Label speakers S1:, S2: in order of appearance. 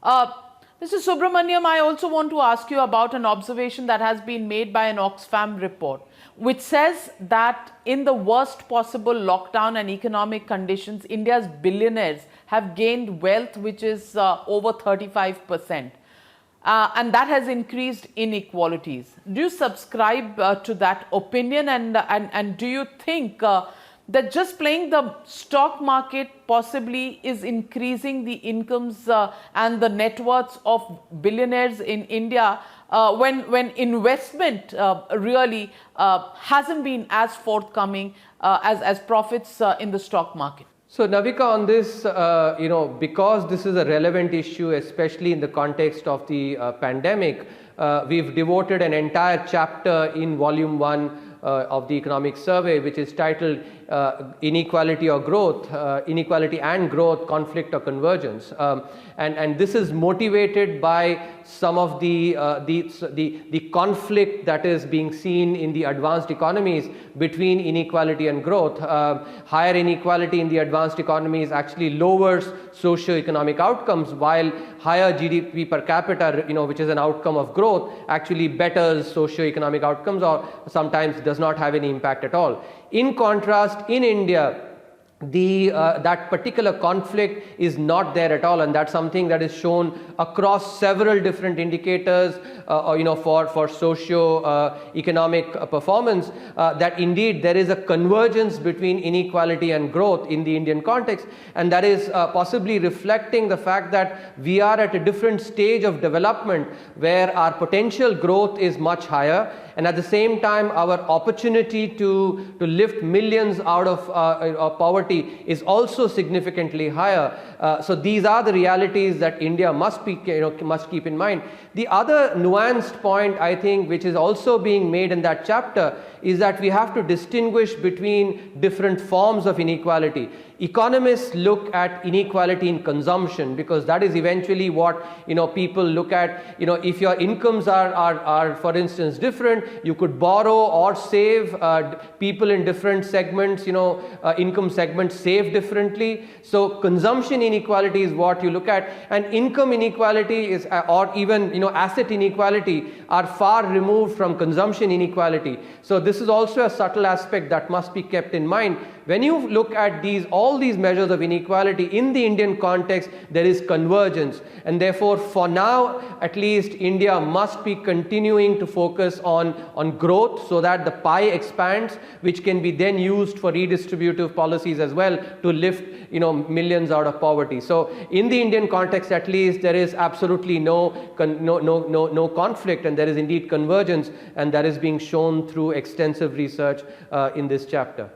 S1: Uh, Mr. Subramaniam, I also want to ask you about an observation that has been made by an Oxfam report, which says that in the worst possible lockdown and economic conditions, India's billionaires have gained wealth which is over 35%. And that has increased inequalities. Do you subscribe to that opinion, and do you think that just playing the stock market possibly is increasing the incomes and the net worths of billionaires in India when investment really hasn't been as forthcoming as profits in the stock market?
S2: So Navika, on this, because this is a relevant issue, especially in the context of the pandemic, we've devoted an entire chapter in volume 1 of the economic survey, which is titled Inequality or Growth, Inequality and Growth, Conflict or Convergence. And this is motivated by some of the conflict that is being seen in the advanced economies between inequality and growth. Higher inequality in the advanced economies actually lowers socio-economic outcomes, while higher GDP per capita, which is an outcome of growth, actually betters socio-economic outcomes or sometimes does not have any impact at all. In contrast, in India, that particular conflict is not there at all, and that's something that is shown across several different indicators for socio-economic performance, that indeed there is a convergence between inequality and growth in the Indian context, and that is possibly reflecting the fact that we are at a different stage of development where our potential growth is much higher, and at the same time our opportunity to lift millions out of poverty is also significantly higher. So these are the realities that India must keep in mind. The other nuanced point, I think, which is also being made in that chapter, is that we have to distinguish between different forms of inequality. Economists look at inequality in consumption because that is eventually what people look at. If your incomes are for instance different, you could borrow or save. People in different segments, income segments save differently. So consumption inequality is what you look at, and income inequality is, or even asset inequality, are far removed from consumption inequality. So this is also a subtle aspect that must be kept in mind. When you look at all these measures of inequality in the Indian context, there is convergence, and therefore for now at least India must be continuing to focus on growth so that the pie expands, which can be then used for redistributive policies as well to lift millions out of poverty. So in the Indian context at least, there is absolutely no conflict, and there is indeed convergence, and that is being shown through extensive research in this chapter.